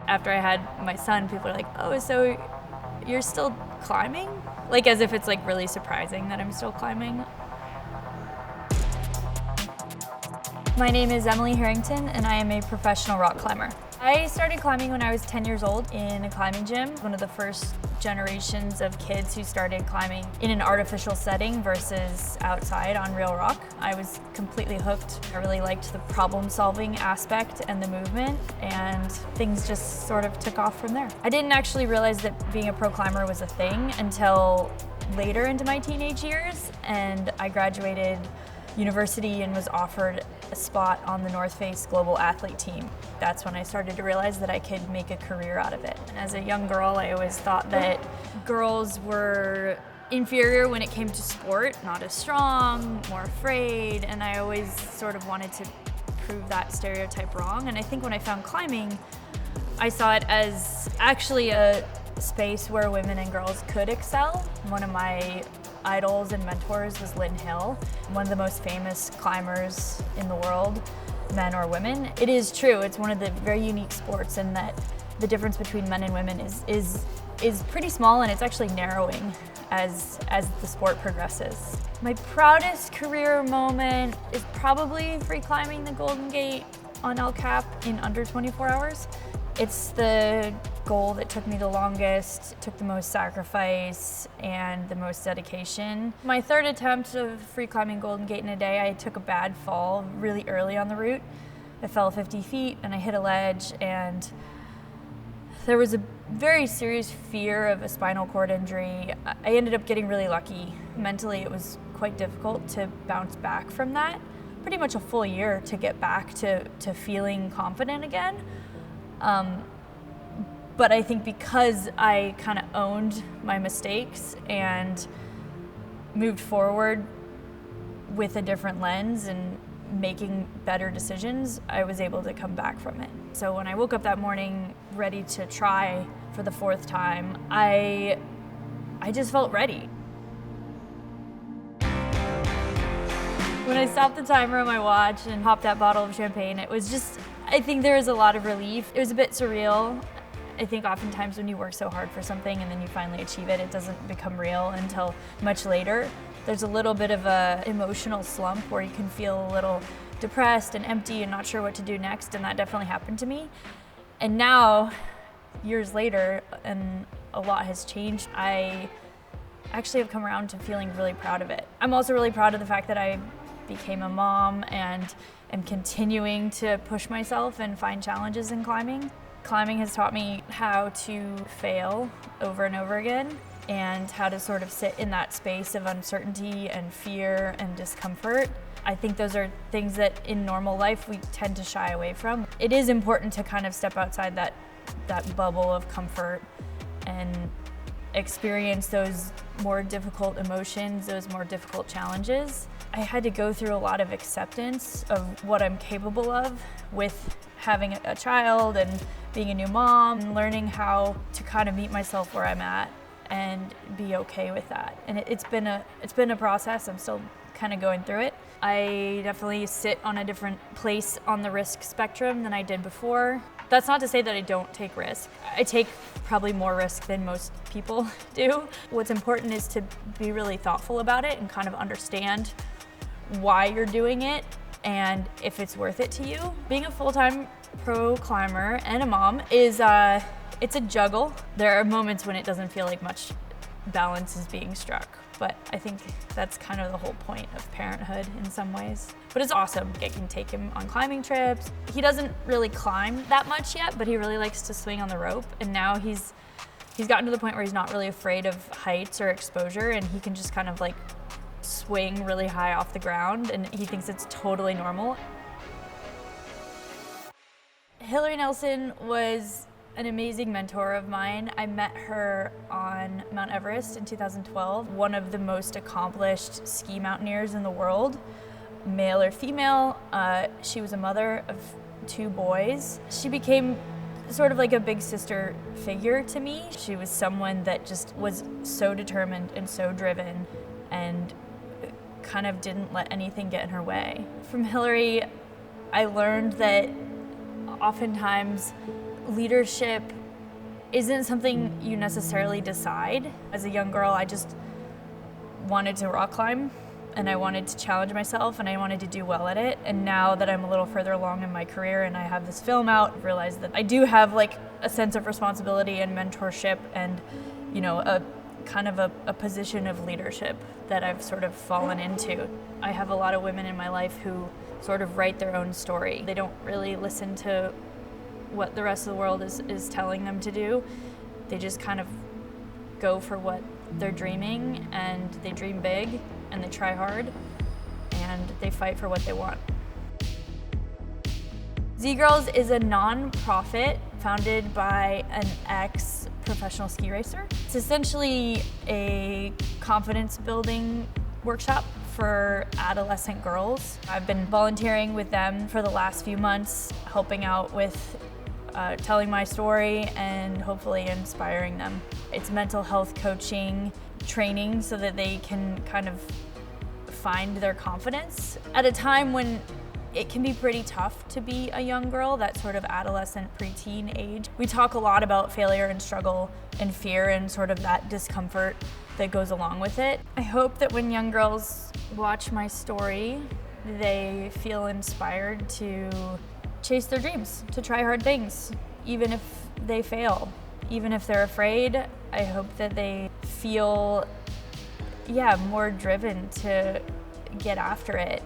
after I had my son, people are like, oh, so you're still climbing? Like as if it's like really surprising that I'm still climbing. My name is Emily Harrington and I am a professional rock climber. I started climbing when I was 10 years old in a climbing gym, one of the first generations of kids who started climbing in an artificial setting versus outside on real rock. I was completely hooked. I really liked the problem-solving aspect and the movement, and things just sort of took off from there. I didn't actually realize that being a pro climber was a thing until later into my teenage years, and I graduated university and was offered a spot on the North Face global athlete team. That's when I started to realize that I could make a career out of it. And as a young girl, I always thought that girls were inferior when it came to sport, not as strong, more afraid, and I always sort of wanted to prove that stereotype wrong. And I think when I found climbing, I saw it as actually a space where women and girls could excel. One of my idols and mentors was Lynn Hill, one of the most famous climbers in the world, men or women. It is true, it's one of the very unique sports in that the difference between men and women is pretty small, and it's actually narrowing as the sport progresses. My proudest career moment is probably free climbing the Golden Gate on El Cap in under 24 hours. It's the goal that took me the longest, took the most sacrifice and the most dedication. My third attempt of free climbing Golden Gate in a day, I took a bad fall really early on the route. I fell 50 feet and I hit a ledge, and there was a very serious fear of a spinal cord injury. I ended up getting really lucky. Mentally, it was quite difficult to bounce back from that. Pretty much a full year to get back to feeling confident again. But I think because I kind of owned my mistakes and moved forward with a different lens and making better decisions, I was able to come back from it. So when I woke up that morning ready to try for the fourth time, I just felt ready. When I stopped the timer on my watch and popped that bottle of champagne, it was just, I think there was a lot of relief. It was a bit surreal. I think oftentimes when you work so hard for something and then you finally achieve it, it doesn't become real until much later. There's a little bit of a emotional slump where you can feel a little depressed and empty and not sure what to do next, and that definitely happened to me. And now, years later, and a lot has changed, I actually have come around to feeling really proud of it. I'm also really proud of the fact that I became a mom and am continuing to push myself and find challenges in climbing. Climbing has taught me how to fail over and over again and how to sort of sit in that space of uncertainty and fear and discomfort. I think those are things that in normal life we tend to shy away from. It is important to kind of step outside that bubble of comfort and experience those more difficult emotions, those more difficult challenges. I had to go through a lot of acceptance of what I'm capable of with having a child and being a new mom, and learning how to kind of meet myself where I'm at and be okay with that. And it's been a process. I'm still kind of going through it. I definitely sit on a different place on the risk spectrum than I did before. That's not to say that I don't take risk. I take probably more risk than most people do. What's important is to be really thoughtful about it and kind of understand why you're doing it and if it's worth it to you. Being a full-time pro climber and a mom is it's a juggle. There are moments when it doesn't feel like much balance is being struck, but I think that's kind of the whole point of parenthood in some ways. But it's awesome. I can take him on climbing trips. He doesn't really climb that much yet, but he really likes to swing on the rope, and now he's gotten to the point where he's not really afraid of heights or exposure, and he can just kind of like swing really high off the ground, and he thinks it's totally normal. Hillary Nelson was an amazing mentor of mine. I met her on Mount Everest in 2012, one of the most accomplished ski mountaineers in the world, male or female. She was a mother of 2 boys. She became sort of like a big sister figure to me. She was someone that just was so determined and so driven and kind of didn't let anything get in her way. From Hillary, I learned that oftentimes leadership isn't something you necessarily decide. As a young girl, I just wanted to rock climb, and I wanted to challenge myself, and I wanted to do well at it. And now that I'm a little further along in my career and I have this film out, I've realized that I do have like a sense of responsibility and mentorship and, you know, a kind of a position of leadership that I've sort of fallen into. I have a lot of women in my life who sort of write their own story. They don't really listen to what the rest of the world is telling them to do. They just kind of go for what they're dreaming, and they dream big, and they try hard, and they fight for what they want. Z-Girls is a non-profit founded by an ex-professional ski racer. It's essentially a confidence-building workshop for adolescent girls. I've been volunteering with them for the last few months, helping out with telling my story and hopefully inspiring them. It's mental health coaching, training so that they can kind of find their confidence at a time when it can be pretty tough to be a young girl, that sort of adolescent, preteen age. We talk a lot about failure and struggle and fear and sort of that discomfort that goes along with it. I hope that when young girls watch my story, they feel inspired to chase their dreams, to try hard things, even if they fail, even if they're afraid. I hope that they feel, more driven to get after it